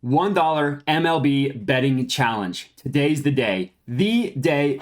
$1 MLB betting challenge. Today's the day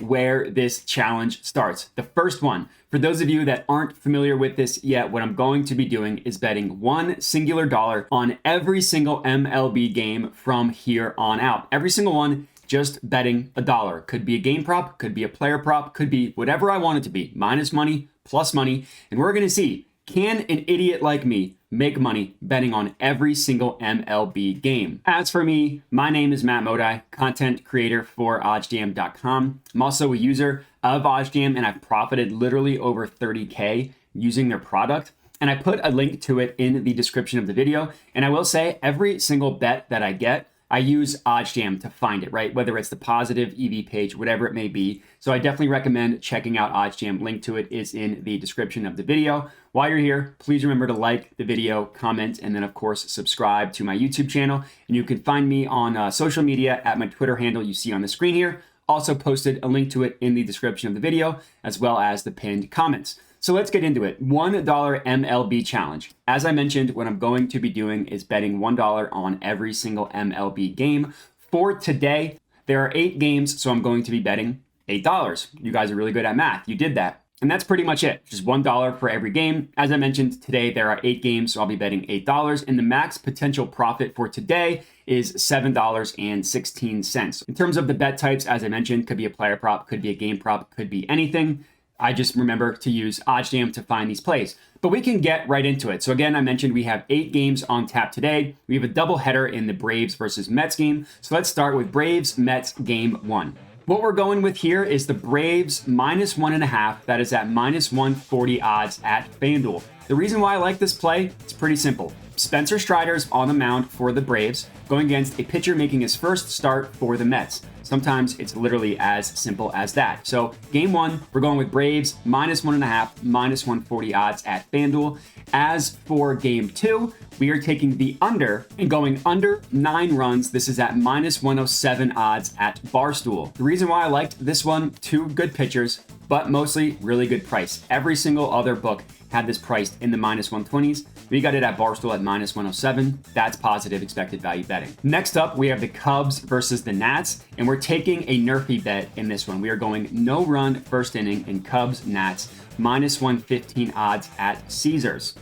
where this challenge starts. The first one. For those of you that aren't familiar with this yet, what I'm going to be doing is betting one singular dollar on every single MLB game from here on out. Every single one, just betting $1. Could be a game prop, could be a player prop, could be whatever I want it to be. Minus money, plus money. And we're going to see, can an idiot like me make money betting on every single MLB game? As for me, my name is Matt Modi, content creator for OddsJam.com. I'm also a user of OddsJam, and I've profited literally over 30K using their product. And I put a link to it in the description of the video. And I will say every single bet that I get, I use OddsJam to find it, right? Whether it's the positive EV page, whatever it may be. So I definitely recommend checking out OddsJam. Link to it is in the description of the video. While you're here, please remember to like the video, comment, and then of course, subscribe to my YouTube channel. And you can find me on social media at my Twitter handle you see on the screen here. Also posted a link to it in the description of the video, as well as the pinned comments. So let's get into it. $1 MLB challenge. As I mentioned, what I'm going to be doing is betting $1 on every single MLB game. For today, there are 8 games, so I'm going to be betting $8. You guys are really good at math. You did that. And that's pretty much it. Just $1 for every game. As I mentioned, today there are 8 games, so I'll be betting $8. And the max potential profit for today is $7.16. In terms of the bet types, as I mentioned, could be a player prop, could be a game prop, could be anything. I just remember to use OddsJam to find these plays. But we can get right into it. So again, I mentioned we have 8 games on tap today. We have a doubleheader in the Braves versus Mets game. So let's start with Braves-Mets game 1. What we're going with here is the Braves minus 1.5. That is at minus 140 odds at FanDuel. The reason why I like this play, it's pretty simple. Spencer Strider's on the mound for the Braves, going against a pitcher making his first start for the Mets. Sometimes it's literally as simple as that. So game 1, we're going with Braves minus 1.5, minus 140 odds at FanDuel. As for game 2, we are taking the under and going under 9 runs. This is at minus 107 odds at Barstool. The reason why I liked this one, 2 good pitchers, but mostly really good price. Every single other book had this priced in the minus 120s. We got it at Barstool at minus 107. That's positive expected value betting. Next up, we have the Cubs versus the Nats, and we're taking a NRFI bet in this one. We are going no run first inning in Cubs Nats, minus 115 odds at Caesars.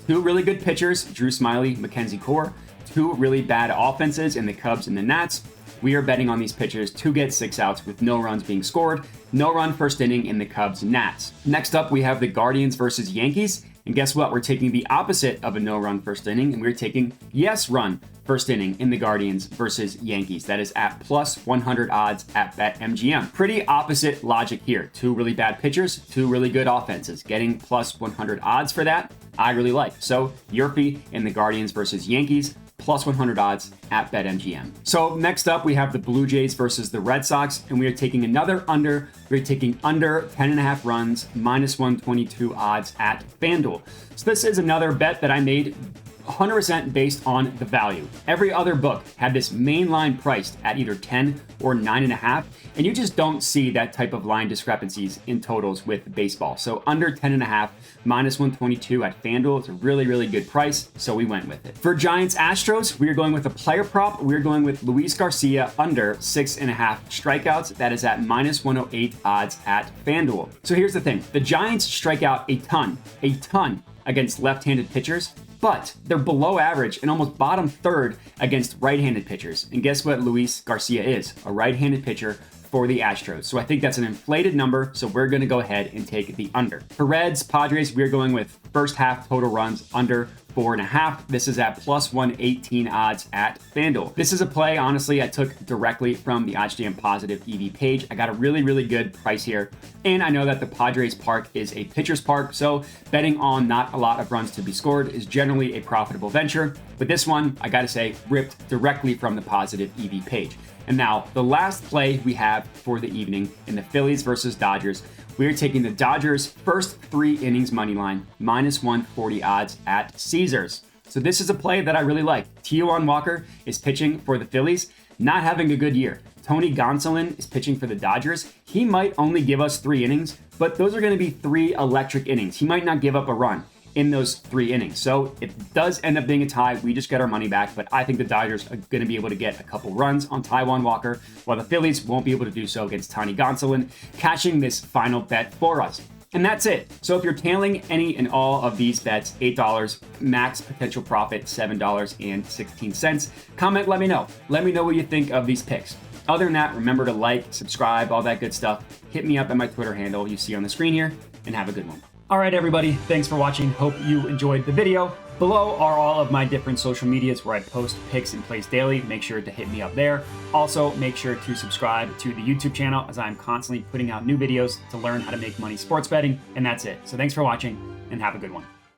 2 really good pitchers, Drew Smyly, Mackenzie Core. 2 really bad offenses in the Cubs and the Nats. We are betting on these pitchers to get 6 outs with no runs being scored. No run first inning in the Cubs Nats. Next up, we have the Guardians versus Yankees. And guess what? We're taking the opposite of a no run first inning, and we're taking yes run first inning in the Guardians versus Yankees. That is at plus 100 odds at BetMGM. Pretty opposite logic here. 2 really bad pitchers, 2 really good offenses. Getting plus 100 odds for that, I really like. So NRFI in the Guardians versus Yankees, plus 100 odds at BetMGM. So next up, we have the Blue Jays versus the Red Sox, and we are taking another under. We're taking under 10.5 runs, minus 122 odds at FanDuel. So this is another bet that I made 100% based on the value. Every other book had this main line priced at either 10 or 9.5, and you just don't see that type of line discrepancies in totals with baseball. So under 10.5, minus 122 at FanDuel. It's a really, really good price, so we went with it. For Giants Astros, we are going with a player prop. We're going with Luis Garcia under 6.5 strikeouts. That is at minus 108 odds at FanDuel. So here's the thing. The Giants strike out a ton against left-handed pitchers, but they're below average and almost bottom third against right-handed pitchers. And guess what Luis Garcia is? A right-handed pitcher for the Astros. So I think that's an inflated number, so we're going to go ahead and take the under. For Reds, Padres, we're going with first half total runs under 4.5. This is at plus 118 odds at FanDuel. This is a play, honestly, I took directly from the OddsJam positive EV page. I got a really, really good price here. And I know that the Padres park is a pitcher's park, so betting on not a lot of runs to be scored is generally a profitable venture. But this one, I gotta say, ripped directly from the positive EV page. And now, the last play we have for the evening in the Phillies versus Dodgers, we are taking the Dodgers' first 3 innings money line, minus 140 odds at Caesars. So this is a play that I really like. Taijuan Walker is pitching for the Phillies, not having a good year. Tony Gonsolin is pitching for the Dodgers. He might only give us 3 innings, but those are going to be 3 electric innings. He might not give up a run. in those 3 innings. So if it does end up being a tie, we just get our money back. But I think the Dodgers are going to be able to get a couple runs on Taijuan Walker, while the Phillies won't be able to do so against Tony Gonsolin, catching this final bet for us. And that's it. So if you're tailing any and all of these bets, $8, max potential profit, $7.16. Comment, let me know. Let me know what you think of these picks. Other than that, remember to like, subscribe, all that good stuff. Hit me up at my Twitter handle you see on the screen here, and have a good one. All right, everybody, thanks for watching. Hope you enjoyed the video. Below are all of my different social medias where I post picks and plays daily. Make sure to hit me up there. Also, make sure to subscribe to the YouTube channel, as I'm constantly putting out new videos to learn how to make money sports betting. And that's it. So thanks for watching, and have a good one.